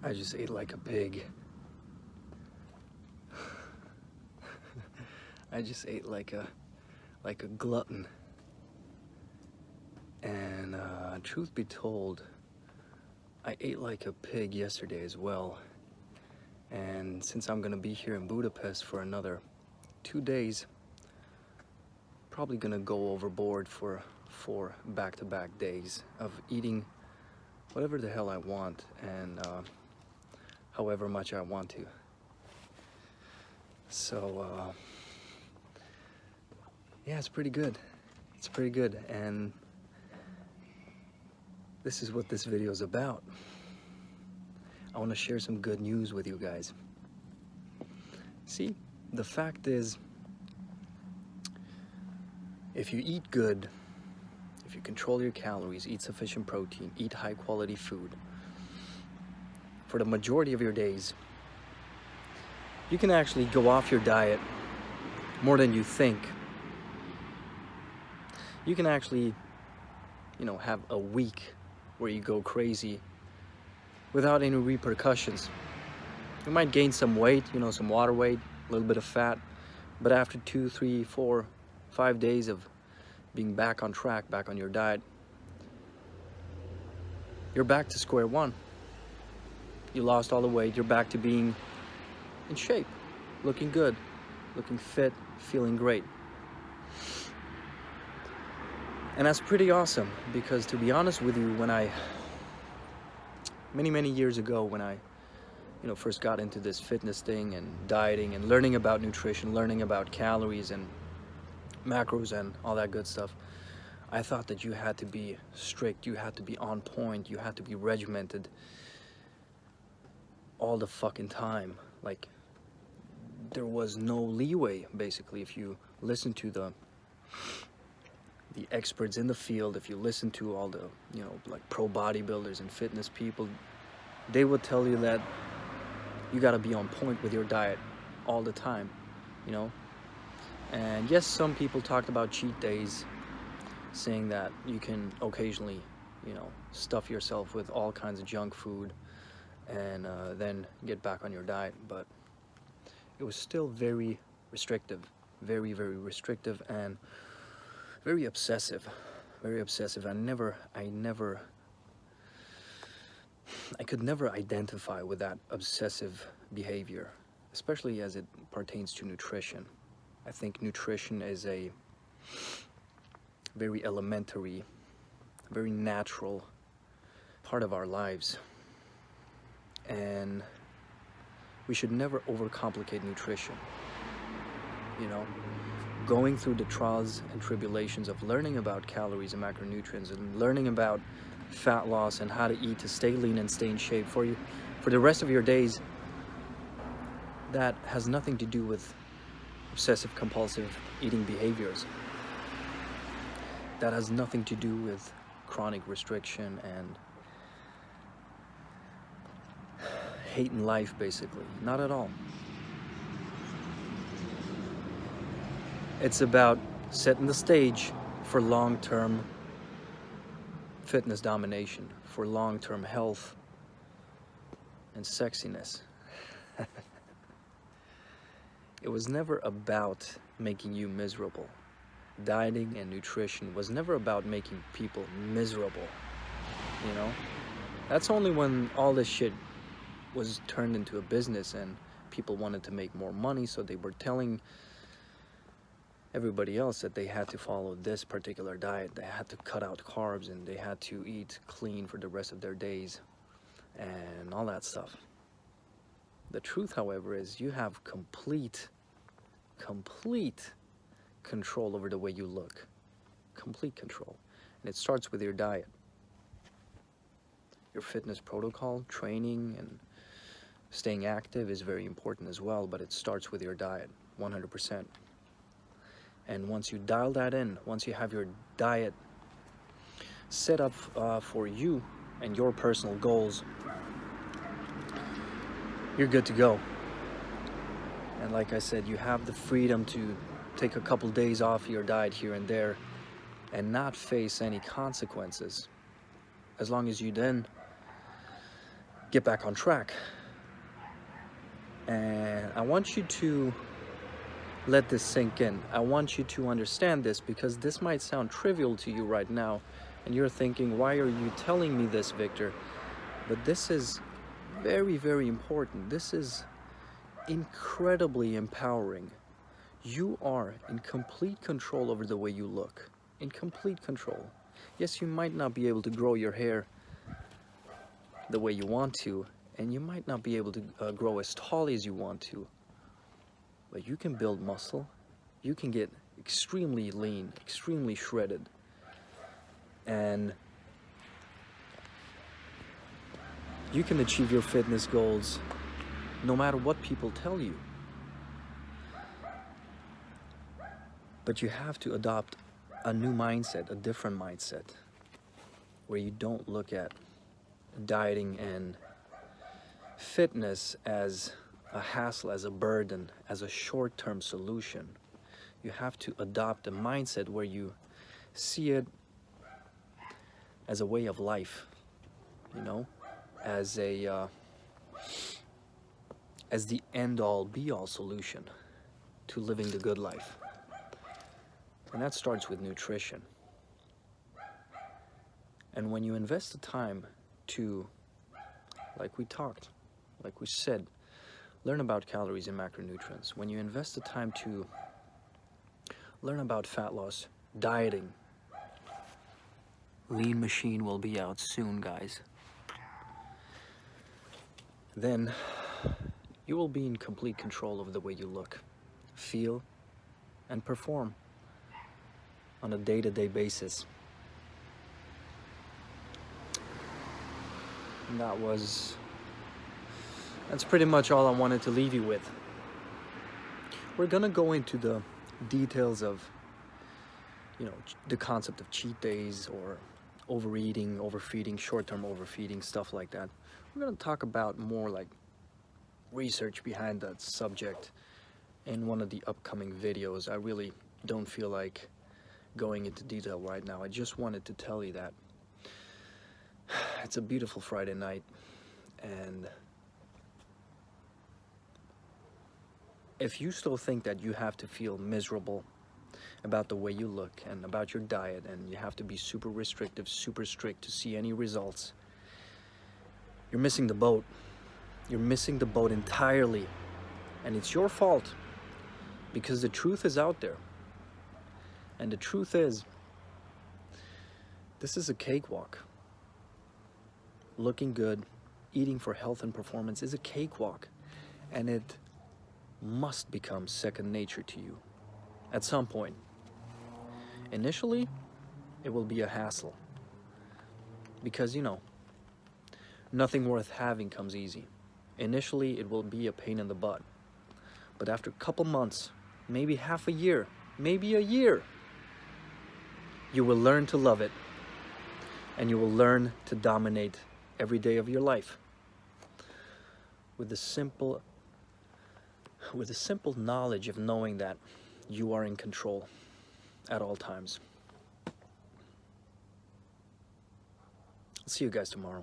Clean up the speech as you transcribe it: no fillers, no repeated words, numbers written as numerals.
I just ate like a pig. I just ate like a glutton. And truth be told, I ate like a pig yesterday as well. And since I'm gonna be here in Budapest for another 2 days, probably gonna go overboard for 4 back-to-back days of eating whatever the hell I want and however much I want to. So yeah, it's pretty good. It's pretty good, and this is what this video is about. I want to share some good news with you guys. See, the fact is, if you eat good, if you control your calories, eat sufficient protein, eat high quality food, for the majority of your days, you can actually go off your diet more than you think. You can actually, have a week where you go crazy without any repercussions. You might gain some weight, some water weight, a little bit of fat, but after 2, 3, 4, 5 days of being back on track, back on your diet, you're back to square one. You lost all the weight, you're back to being in shape, looking good, looking fit, feeling great. And that's pretty awesome, because to be honest with you, when many years ago, when I first got into this fitness thing and dieting and learning about nutrition, learning about calories and macros and all that good stuff, I thought that you had to be strict, you had to be on point, you had to be regimented all the fucking time. Like, there was no leeway, basically. If you listen to the experts in the field, if you listen to all the like pro bodybuilders and fitness people, they would tell you that you got to be on point with your diet all the time, and yes, some people talked about cheat days, saying that you can occasionally stuff yourself with all kinds of junk food and then get back on your diet, but it was still very restrictive, very restrictive, and very obsessive. I could never identify with that obsessive behavior, especially as it pertains to nutrition. I think nutrition is a very elementary, very natural part of our lives, and we should never overcomplicate nutrition. Going through the trials and tribulations of learning about calories and macronutrients and learning about fat loss and how to eat to stay lean and stay in shape for the rest of your days, that has nothing to do with obsessive compulsive eating behaviors. That has nothing to do with chronic restriction and hating life, basically. Not at all. It's about setting the stage for long-term fitness domination, for long-term health and sexiness. It was never about making you miserable. Dieting and nutrition was never about making people miserable, That's only when all this shit was turned into a business and people wanted to make more money, so they were telling everybody else that they had to follow this particular diet, they had to cut out carbs, and they had to eat clean for the rest of their days and all that stuff. The truth, however, is you have complete control over the way you look. Complete control. And it starts with your diet. Your fitness protocol, training, and staying active is very important as well, but it starts with your diet, 100%. And once you dial that in, once you have your diet set up for you and your personal goals, you're good to go. And like I said, you have the freedom to take a couple days off your diet here and there and not face any consequences, as long as you then get back on track. And I want you to let this sink in. I want you to understand this, because this might sound trivial to you right now, and you're thinking, why are you telling me this, Victor? But this is very, very important. This is incredibly empowering. You are in complete control over the way you look. In complete control. Yes, you might not be able to grow your hair the way you want to, and you might not be able to grow as tall as you want to, but you can build muscle. You can get extremely lean, extremely shredded, and you can achieve your fitness goals no matter what people tell you. But you have to adopt a new mindset, a different mindset, where you don't look at dieting and fitness as a hassle, as a burden, as a short-term solution. You have to adopt a mindset where you see it as a way of life, you know, as the end-all, be-all solution to living the good life. And that starts with nutrition. And when you invest the time to, like we talked, like we said, learn about calories and macronutrients, when you invest the time to learn about fat loss, dieting, Lean Machine will be out soon, guys, then you will be in complete control of the way you look, feel, and perform on a day-to-day basis. And that's pretty much all I wanted to leave you with. We're gonna go into the details of, you know, the concept of cheat days or overeating, overfeeding, short-term overfeeding, stuff like that. We're gonna talk about more like research behind that subject in one of the upcoming videos. I really don't feel like going into detail right now. I just wanted to tell you that it's a beautiful Friday night, and if you still think that you have to feel miserable about the way you look and about your diet, and you have to be super restrictive, super strict to see any results, you're missing the boat. You're missing the boat entirely, and it's your fault, because the truth is out there. And the truth is, this is a cakewalk. Looking good, eating for health and performance is a cakewalk, and it must become second nature to you at some point. Initially, it will be a hassle, because, you know, nothing worth having comes easy. Initially, it will be a pain in the butt, but after a couple months, maybe half a year, maybe a year, you will learn to love it, and you will learn to dominate every day of your life with the simple knowledge of knowing that you are in control at all times. I'll see you guys tomorrow.